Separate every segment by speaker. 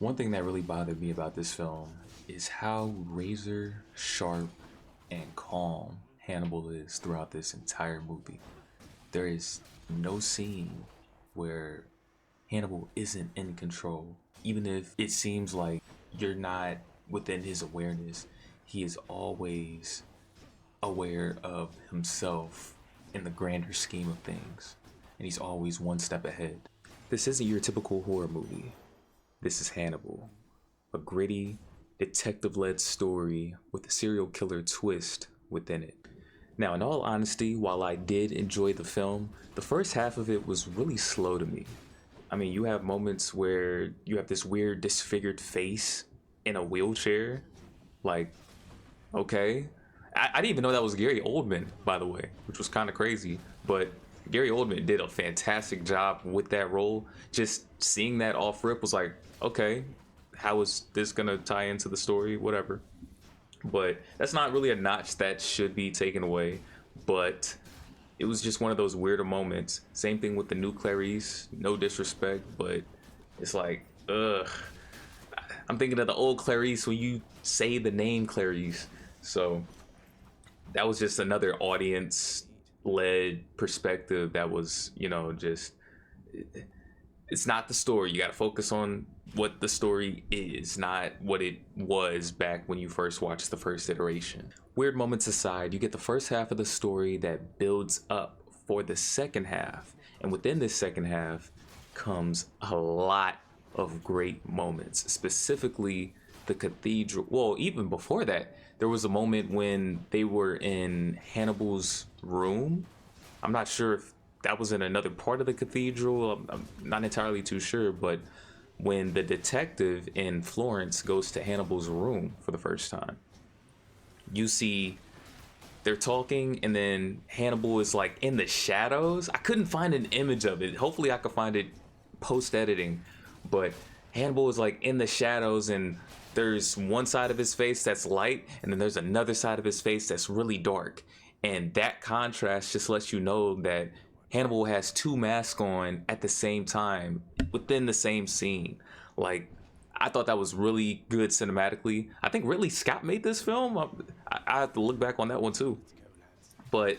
Speaker 1: One thing that really bothered me about this film is how razor sharp and calm Hannibal is throughout this entire movie. There is no scene where Hannibal isn't in control. Even if it seems like you're not within his awareness, he is always aware of himself in the grander scheme of things. And he's always one step ahead. This isn't your typical horror movie. This is Hannibal, a gritty, detective-led story with a serial killer twist within it. Now, in all honesty, while I did enjoy the film, the first half of it was really slow to me. I mean, you have moments where you have this weird disfigured face in a wheelchair. Like, okay. I didn't even know that was Gary Oldman, by the way, which was kind of crazy. But Gary Oldman did a fantastic job with that role. Just seeing that off rip was like, okay, how is this gonna tie into the story? Whatever. But that's not really a notch that should be taken away. But it was just one of those weirder moments. Same thing with the new Clarice. No disrespect, but it's like, ugh. I'm thinking of the old Clarice when you say the name Clarice. So that was just another audience led perspective that was, just it's not the story. You got to focus on what the story is, not what it was back when you first watched the first iteration. Weird moments aside, you get the first half of the story that builds up for the second half. And within this second half comes a lot of great moments, specifically the cathedral. Well, even before that, there was a moment when they were in Hannibal's room. I'm not sure if that was in another part of the cathedral. I'm not entirely too sure, but when the detective in Florence goes to Hannibal's room for the first time, you see they're talking, and then Hannibal is like in the shadows. I couldn't find an image of it. Hopefully I could find it post editing, but Hannibal is like in the shadows, and there's one side of his face that's light, and then there's another side of his face that's really dark. And that contrast just lets you know that Hannibal has two masks on at the same time within the same scene. Like, I thought that was really good cinematically. I think Ridley Scott made this film. I have to look back on that one too. But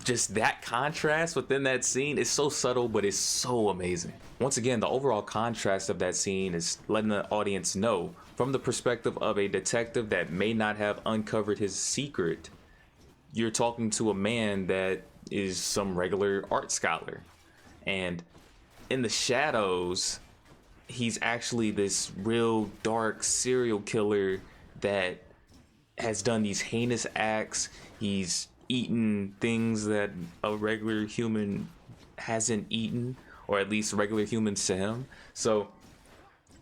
Speaker 1: just that contrast within that scene is so subtle, but it's so amazing. Once again, the overall contrast of that scene is letting the audience know from the perspective of a detective that may not have uncovered his secret. You're talking to a man that is some regular art scholar, and in the shadows he's actually this real dark serial killer that has done these heinous acts. He's eaten things that a regular human hasn't eaten, or at least regular humans to him. So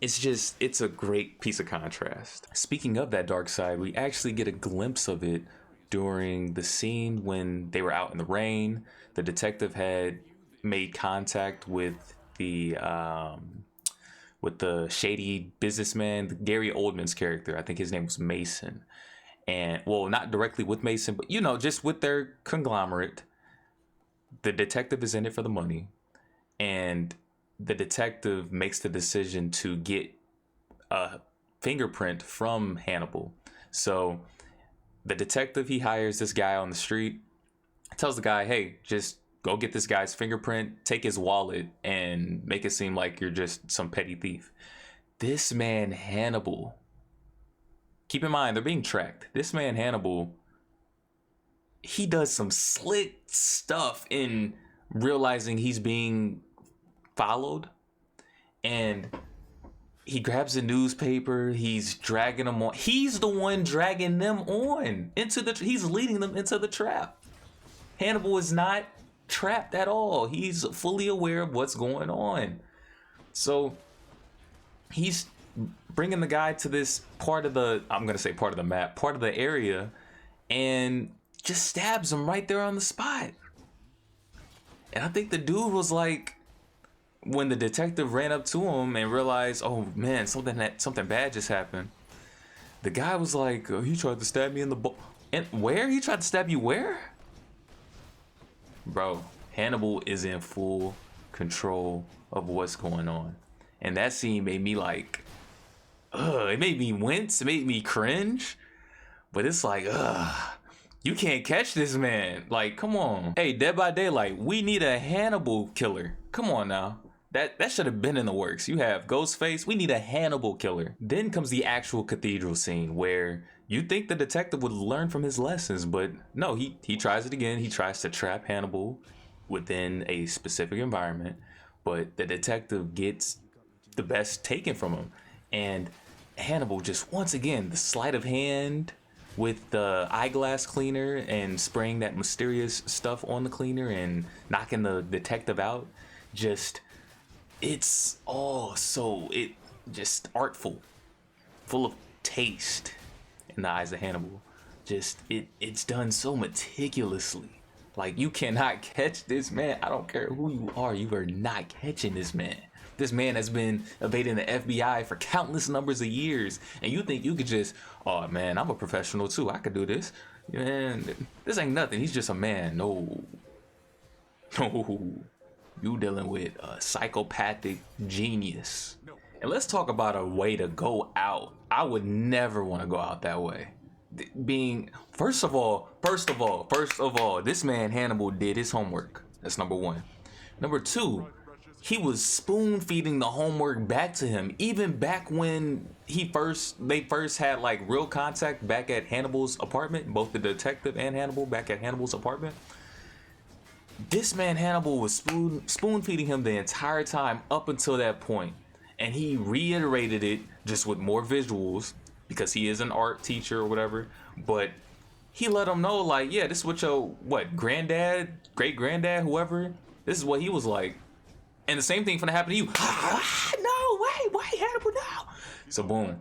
Speaker 1: it's a great piece of contrast. Speaking of that dark side, we actually get a glimpse of it during the scene when they were out in the rain. The detective had made contact with the shady businessman, Gary Oldman's character. I think his name was Mason. And, well, not directly with Mason, but just with their conglomerate. The detective is in it for the money, and the detective makes the decision to get a fingerprint from Hannibal. So the detective, he hires this guy on the street, tells the guy, hey, just go get this guy's fingerprint, take his wallet, and make it seem like you're just some petty thief. This man Hannibal, keep in mind, they're being tracked. This man Hannibal, he does some slick stuff in realizing he's being followed, and he grabs a newspaper. He's dragging them on. He's the one dragging them on into he's leading them into the trap. Hannibal is not trapped at all. He's fully aware of what's going on. So he's bringing the guy to this part of the, I'm going to say part of the map, part of the area, and just stabs him right there on the spot. And I think the dude was like, when the detective ran up to him and realized, oh man, something bad just happened, the guy was like, oh, he tried to stab me in the and where? He tried to stab you where? Bro, Hannibal is in full control of what's going on. And that scene made me like, It made me wince, it made me cringe. But it's like, you can't catch this man. Like, come on. Hey, Dead by Daylight, we need a Hannibal killer. Come on now. That should have been in the works. You have Ghostface, we need a Hannibal killer. Then comes the actual cathedral scene where you think the detective would learn from his lessons, but no, he tries it again. He tries to trap Hannibal within a specific environment, but the detective gets the best taken from him. And Hannibal just, once again, the sleight of hand with the eyeglass cleaner and spraying that mysterious stuff on the cleaner and knocking the detective out. Just, it's all so, it just artful, full of taste in the eyes of Hannibal. Just, it's done so meticulously. Like, you cannot catch this man. I don't care who you are not catching this man. This man has been evading the FBI for countless numbers of years, and you think you could just, oh man, I'm a professional too, I could do this. Man, this ain't nothing. He's just a man. No. You dealing with a psychopathic genius. And let's talk about a way to go out. I would never want to go out that way. Being, first of all, this man Hannibal did his homework. That's number one. Number two, he was spoon feeding the homework back to him, even back when they first had like real contact back at Hannibal's apartment, both the detective and Hannibal back at Hannibal's apartment. This man Hannibal was spoon feeding him the entire time up until that point, and he reiterated it just with more visuals because he is an art teacher or whatever. But he let him know, like, yeah, this is what your granddad, great granddad, whoever, this is what he was like. And the same thing finna happen to you. No, wait, Hannibal, no. So boom,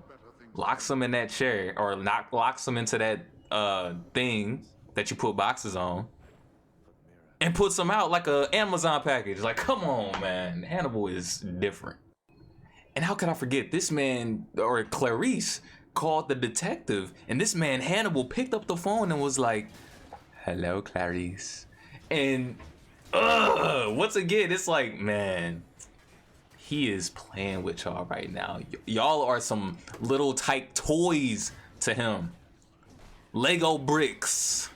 Speaker 1: locks him in that chair, or locks him into that thing that you put boxes on, and puts him out like a Amazon package. Like, come on, man. Hannibal is different. And how could I forget? This man, or Clarice, called the detective, and this man Hannibal picked up the phone and was like, "Hello, Clarice." And once again, it's like, man, he is playing with y'all right now. Y'all are some little tight toys to him. Lego bricks,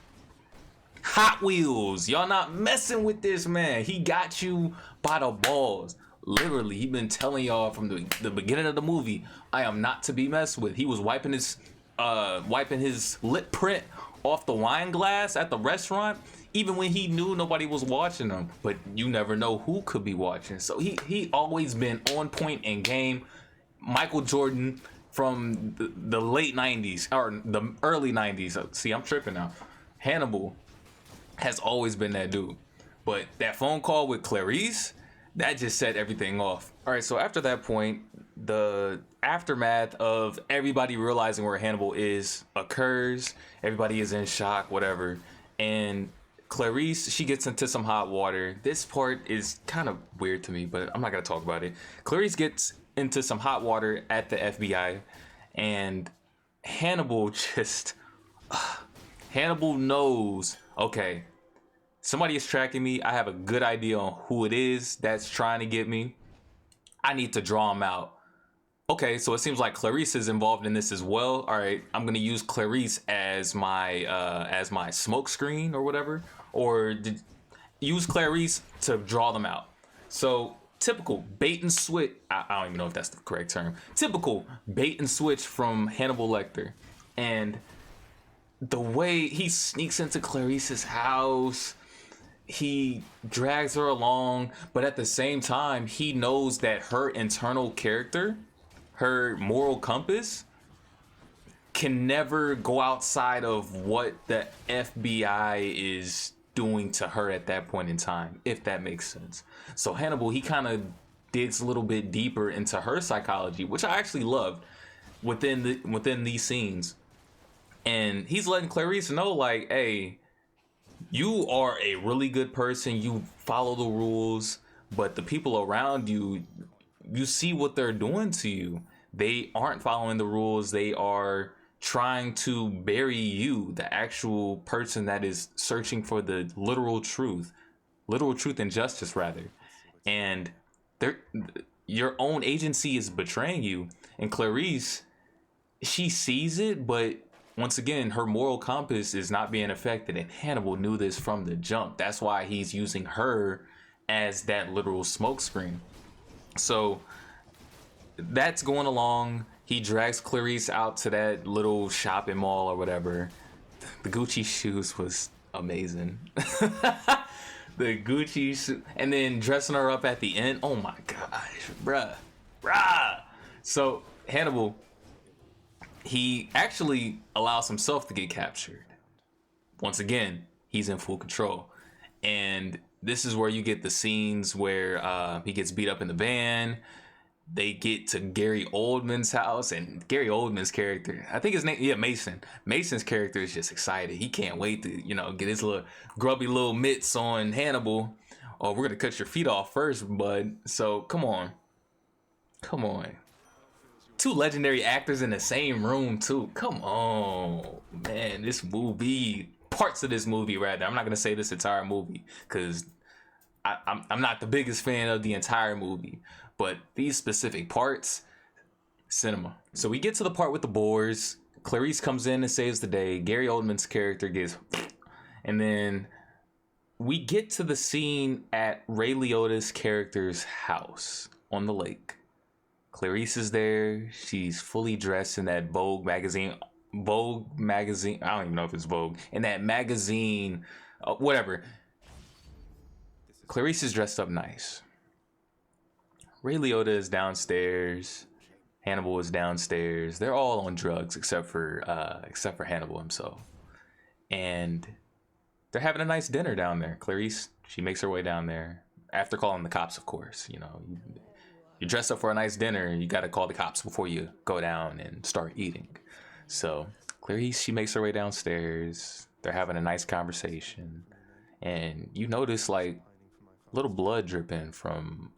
Speaker 1: Hot Wheels. Y'all not messing with this man. He got you by the balls. Literally, he been telling y'all from the beginning of the movie, I am not to be messed with. He was wiping his lip print off the wine glass at the restaurant, even when he knew nobody was watching him. But you never know who could be watching. So he always been on point in game. Michael Jordan from the late 90s or the early 90s. See, I'm tripping now. Hannibal has always been that dude. But that phone call with Clarice, that just set everything off. All right, so after that point, the aftermath of everybody realizing where Hannibal is occurs. Everybody is in shock, whatever. And Clarice, she gets into some hot water. This part is kind of weird to me, but I'm not gonna talk about it. Clarice gets into some hot water at the FBI, and Hannibal just... Hannibal knows, okay, somebody is tracking me. I have a good idea on who it is that's trying to get me. I need to draw him out. Okay, so it seems like Clarice is involved in this as well. All right, I'm gonna use Clarice as my smoke screen or whatever, or use Clarice to draw them out. So typical bait and switch. I don't even know if that's the correct term. Typical bait and switch from Hannibal Lecter, and the way he sneaks into Clarice's house, he drags her along, but at the same time, he knows that her internal character, her moral compass, can never go outside of what the FBI is doing to her at that point in time, if that makes sense. So Hannibal, he kind of digs a little bit deeper into her psychology, which I actually loved within these scenes. And he's letting Clarice know, like, hey, you are a really good person. You follow the rules, but the people around you, you see what they're doing to you. They aren't following the rules. They are trying to bury you, the actual person that is searching for the literal truth and justice, rather. And your own agency is betraying you. And Clarice, she sees it, but once again, her moral compass is not being affected, and Hannibal knew this from the jump. That's why he's using her as that literal smokescreen. So that's going along. He drags Clarice out to that little shopping mall or whatever. The Gucci shoes was amazing. The Gucci shoes, and then dressing her up at the end. Oh my gosh, bruh. So Hannibal, he actually allows himself to get captured. Once again, he's in full control. And this is where you get the scenes where he gets beat up in the van. They get to Gary Oldman's house, and Gary Oldman's character, I think his name, yeah, Mason. Mason's character is just excited. He can't wait to, get his little grubby little mitts on Hannibal. Oh, we're gonna cut your feet off first, bud. So come on. Two legendary actors in the same room too. Come on, man. This movie, parts of this movie, rather. I'm not gonna say this entire movie because I'm not the biggest fan of the entire movie. But these specific parts, cinema. So we get to the part with the boars. Clarice comes in and saves the day. Gary Oldman's character gets... And then we get to the scene at Ray Liotta's character's house on the lake. Clarice is there. She's fully dressed in that Vogue magazine. I don't even know if it's Vogue. In that magazine, whatever. Clarice is dressed up nice. Ray Liotta is downstairs. Hannibal is downstairs. They're all on drugs except for Hannibal himself. And they're having a nice dinner down there. Clarice, she makes her way down there after calling the cops, of course. You dress up for a nice dinner. You got to call the cops before you go down and start eating. So Clarice, she makes her way downstairs. They're having a nice conversation. And you notice like little blood dripping from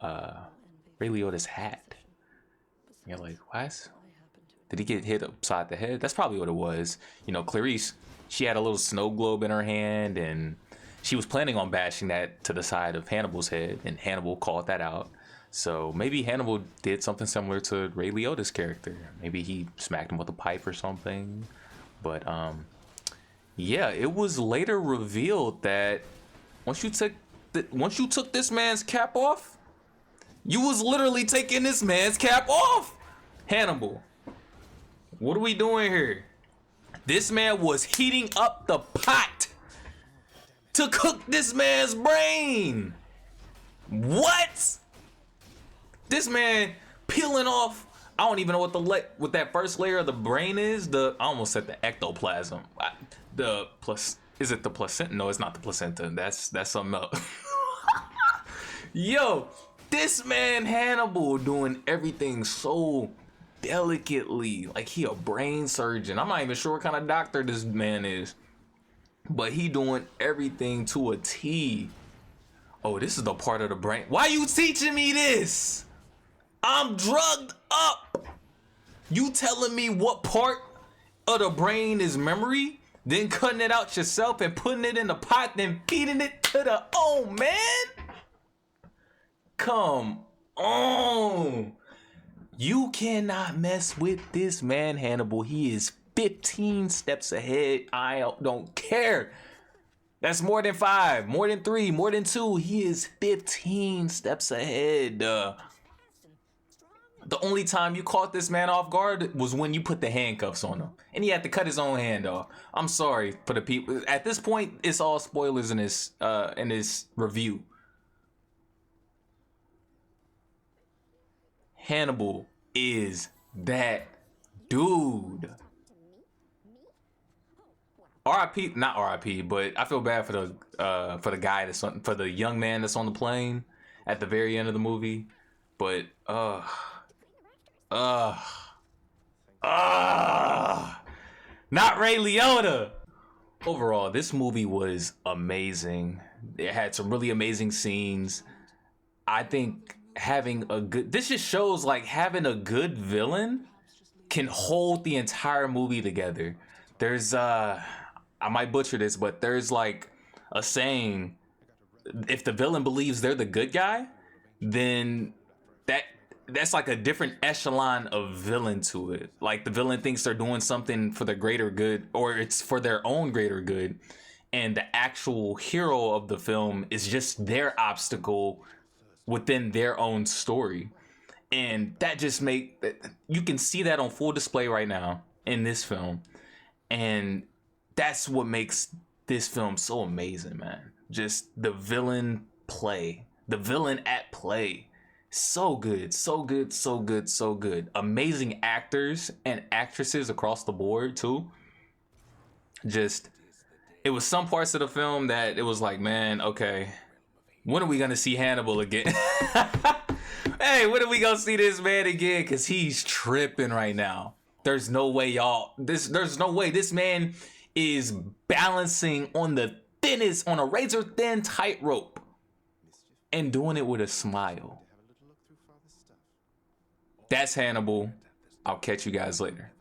Speaker 1: Ray Liotta's hat. You're like, what? Did he get hit upside the head? That's probably what it was. Clarice, she had a little snow globe in her hand, and she was planning on bashing that to the side of Hannibal's head, and Hannibal called that out. So maybe Hannibal did something similar to Ray Liotta's character. Maybe he smacked him with a pipe or something. But yeah, it was later revealed that once you took this man's cap off, you was literally taking this man's cap off. Hannibal, what are we doing here? This man was heating up the pot to cook this man's brain. What? This man peeling off, I don't even know what that first layer of the brain is. I almost said the ectoplasm. Is it the placenta? No, it's not the placenta. That's something else. Yo, this man Hannibal doing everything so delicately, like he a brain surgeon. I'm not even sure what kind of doctor this man is, but he doing everything to a T. Oh, this is the part of the brain. Why you teaching me this? I'm drugged up. You telling me what part of the brain is memory, then cutting it out yourself and putting it in the pot, then feeding it to the old man? Come on. You cannot mess with this man, Hannibal. He is 15 steps ahead. I don't care. That's more than 5, more than 3, more than 2. He is 15 steps ahead. The only time you caught this man off guard was when you put the handcuffs on him. And he had to cut his own hand off. I'm sorry for the people. At this point, it's all spoilers in this review. Hannibal is that dude. R.I.P. Not R.I.P. But I feel bad for the guy for the young man that's on the plane at the very end of the movie. But not Ray Liotta. Overall, this movie was amazing. It had some really amazing scenes. I think this just shows like having a good villain can hold the entire movie together. There's I might butcher this, but there's like a saying, if the villain believes they're the good guy, then that's like a different echelon of villain to it. Like the villain thinks they're doing something for the greater good, or it's for their own greater good, and the actual hero of the film is just their obstacle within their own story. And that just make you can see that on full display right now in this film, and that's what makes this film so amazing, man. Just the villain play, the villain at play, so good, so good, so good, so good. Amazing actors and actresses across the board too. Just it was some parts of the film that it was like, man, okay, when are we gonna see Hannibal again? Hey, when are we gonna see this man again? Because he's tripping right now. There's no way, y'all. There's no way this man is balancing on the thinnest, on a razor thin tightrope, and doing it with a smile. That's Hannibal. I'll catch you guys later.